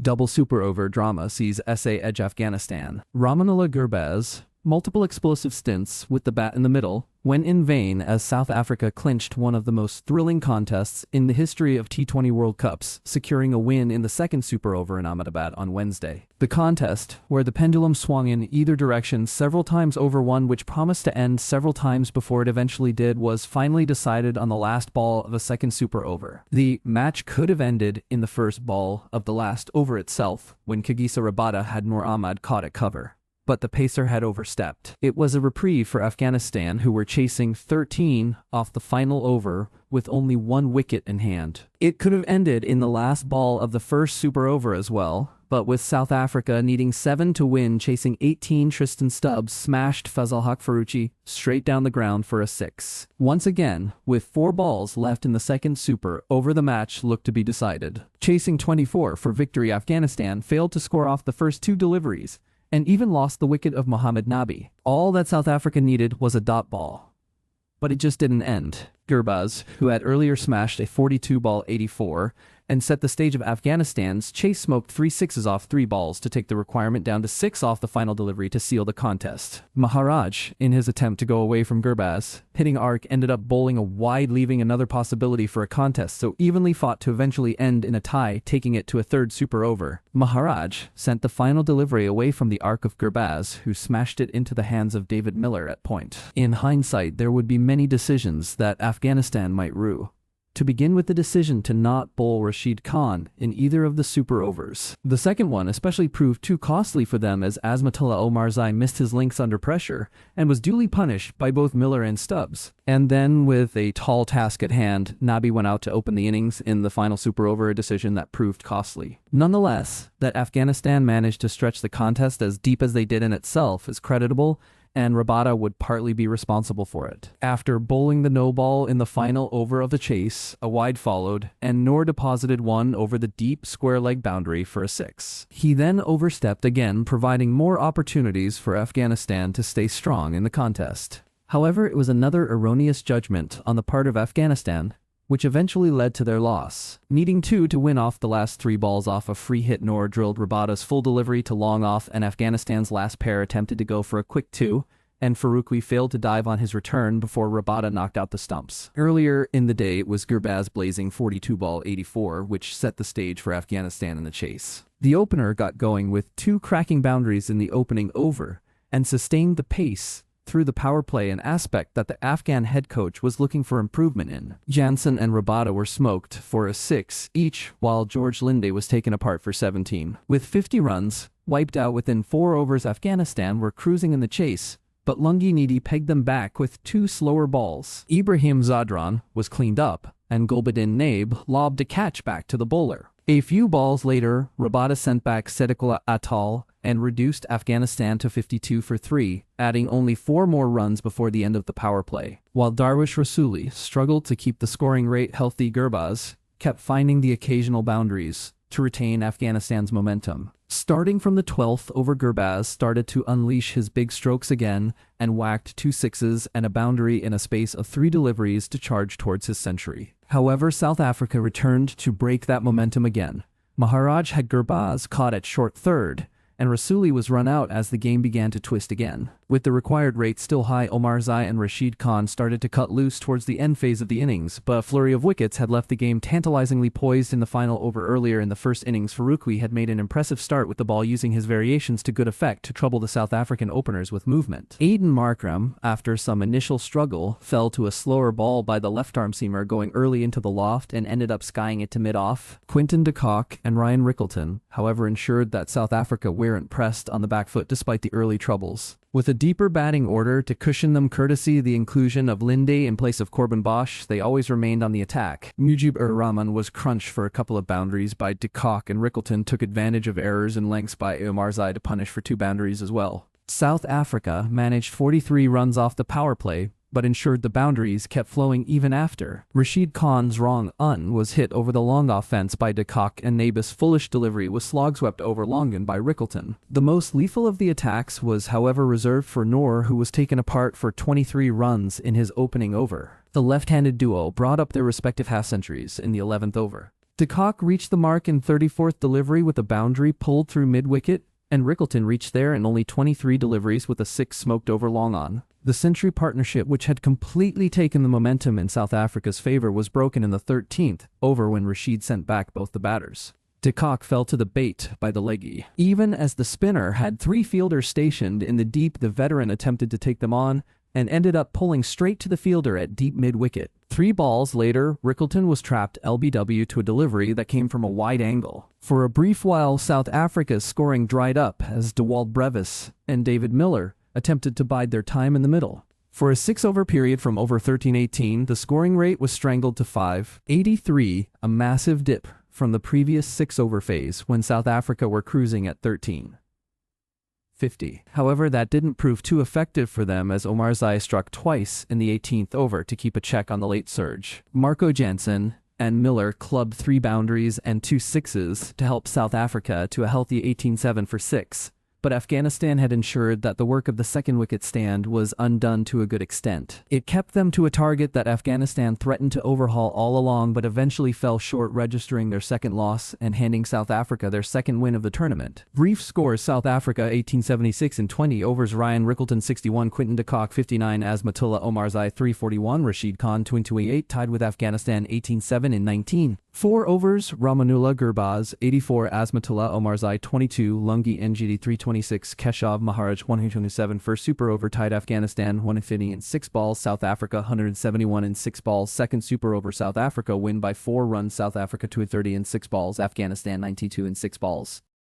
Double super over drama sees SA edge Afghanistan. Ramanullah Gurbaz, multiple explosive stints with the bat in the middle, went in vain as South Africa clinched one of the most thrilling contests in the history of T20 World Cups, securing a win in the second super over in Ahmedabad on Wednesday. The contest, where the pendulum swung in either direction several times over one which promised to end several times before it eventually did, was finally decided on the last ball of a second super over. The match could have ended in the first ball of the last over itself, when Kagiso Rabada had Noor Ahmad caught at cover. But the pacer had overstepped. It was a reprieve for Afghanistan, who were chasing 13 off the final over with only one wicket in hand. It could have ended in the last ball of the first super over as well, but with South Africa needing 7 to win, chasing 18, Tristan Stubbs smashed Fazal Haq Faruqi straight down the ground for a 6. Once again, with 4 balls left in the second super over, the match looked to be decided. Chasing 24 for victory, Afghanistan failed to score off the first 2 deliveries, and even lost the wicket of Mohammad Nabi. All that South Africa needed was a dot ball. But it just didn't end. Gurbaz, who had earlier smashed a 42-ball 84 and set the stage of Afghanistan's chase, smoked 3 sixes off 3 balls to take the requirement down to 6 off the final delivery to seal the contest. Maharaj, in his attempt to go away from Gurbaz, hitting arc, ended up bowling a wide, leaving another possibility for a contest so evenly fought to eventually end in a tie, taking it to a third super over. Maharaj sent the final delivery away from the arc of Gurbaz, who smashed it into the hands of David Miller at point. In hindsight, there would be many decisions that Afghanistan might rue. To begin with the decision to not bowl Rashid Khan in either of the super overs. The second one especially proved too costly for them, as Azmatullah Omarzai missed his links under pressure and was duly punished by both Miller and Stubbs. And then, with a tall task at hand, Nabi went out to open the innings in the final super over, a decision that proved costly. Nonetheless, that Afghanistan managed to stretch the contest as deep as they did in itself is creditable, and Rabada would partly be responsible for it. After bowling the no ball in the final over of the chase, a wide followed, and Noor deposited one over the deep square leg boundary for a 6. He then overstepped again, providing more opportunities for Afghanistan to stay strong in the contest. However, it was another erroneous judgment on the part of Afghanistan, which eventually led to their loss. Needing 2 to win off the last 3 balls off a free hit, Noor drilled Rabada's full delivery to long off, and Afghanistan's last pair attempted to go for a quick 2, and Faruqi failed to dive on his return before Rabada knocked out the stumps. Earlier in the day, it was Gurbaz blazing 42-ball 84, which set the stage for Afghanistan in the chase. The opener got going with 2 cracking boundaries in the opening over, and sustained the pace through the power play, an aspect that the Afghan head coach was looking for improvement in. Jansen and Rabada were smoked for a 6 each, while George Linde was taken apart for 17. With 50 runs wiped out within 4 overs, Afghanistan were cruising in the chase, but Lungi Nidi pegged them back with 2 slower balls. Ibrahim Zadran was cleaned up, and Gulbuddin Naib lobbed a catch back to the bowler. A few balls later, Rabada sent back Sadiqullah Atal and reduced Afghanistan to 52 for 3, adding only 4 more runs before the end of the power play. While Darwish Rasuli struggled to keep the scoring rate healthy, Gurbaz kept finding the occasional boundaries to retain Afghanistan's momentum. Starting from the 12th over, Gurbaz started to unleash his big strokes again and whacked 2 sixes and a boundary in a space of 3 deliveries to charge towards his century. However, South Africa returned to break that momentum again. Maharaj had Gurbaz caught at short third, and Rasuli was run out as the game began to twist again. With the required rate still high, Omarzai and Rashid Khan started to cut loose towards the end phase of the innings, but a flurry of wickets had left the game tantalizingly poised in the final over. Earlier in the first innings, Faruqi had made an impressive start with the ball, using his variations to good effect to trouble the South African openers with movement. Aiden Markram, after some initial struggle, fell to a slower ball by the left-arm seamer going early into the loft and ended up skying it to mid-off. Quinton de Kock and Ryan Rickleton, however, ensured that South Africa weren't pressed on the back foot despite the early troubles. With a deeper batting order to cushion them, courtesy the inclusion of Linde in place of Corbin Bosch, they always remained on the attack. Mujib-ur-Rahman was crunched for a couple of boundaries by de Kock, and Rickleton took advantage of errors and lengths by Omarzai to punish for 2 boundaries as well. South Africa managed 43 runs off the power play, but ensured the boundaries kept flowing even after. Rashid Khan's wrong un was hit over the long offense by de Kock, and Naib's foolish delivery was slog swept over Longan by Rickleton. The most lethal of the attacks was, however, reserved for Noor, who was taken apart for 23 runs in his opening over. The left-handed duo brought up their respective half-centuries in the 11th over. De Kock reached the mark in 34th delivery with a boundary pulled through mid-wicket, and Rickleton reached there in only 23 deliveries with a 6 smoked over long on. The century partnership, which had completely taken the momentum in South Africa's favor, was broken in the 13th over when Rashid sent back both the batters. De Kock fell to the bait by the leggy. Even as the spinner had 3 fielders stationed in the deep, the veteran attempted to take them on and ended up pulling straight to the fielder at deep mid-wicket. 3 balls later, Rickleton was trapped LBW to a delivery that came from a wide angle. For a brief while, South Africa's scoring dried up as Dewald Brevis and David Miller attempted to bide their time in the middle. For a 6-over period from over 13-18, the scoring rate was strangled to 5.83, a massive dip from the previous 6-over phase when South Africa were cruising at 13.50. However, that didn't prove too effective for them as Omarzai struck twice in the 18th over to keep a check on the late surge. Marco Jansen and Miller clubbed 3 boundaries and 2 sixes to help South Africa to a healthy 18-7 for 6. But Afghanistan had ensured that the work of the second wicket stand was undone to a good extent. It kept them to a target that Afghanistan threatened to overhaul all along, but eventually fell short, registering their second loss and handing South Africa their second win of the tournament. Brief scores: South Africa 1876 in 20 overs, Ryan Rickleton 61, Quinton de Kock 59, Asmatullah Omarzai 341, Rashid Khan 228, tied with Afghanistan 18-7 in 19. 4 overs, Ramanullah Gurbaz 84, Asmatullah Omarzai 22, Lungi NGD 326, Keshav Maharaj 127. First super over tied Afghanistan 150 in 6 balls, South Africa 171 in 6 balls. Second super over, South Africa win by 4 runs, South Africa 230 in 6 balls, Afghanistan 92 in 6 balls.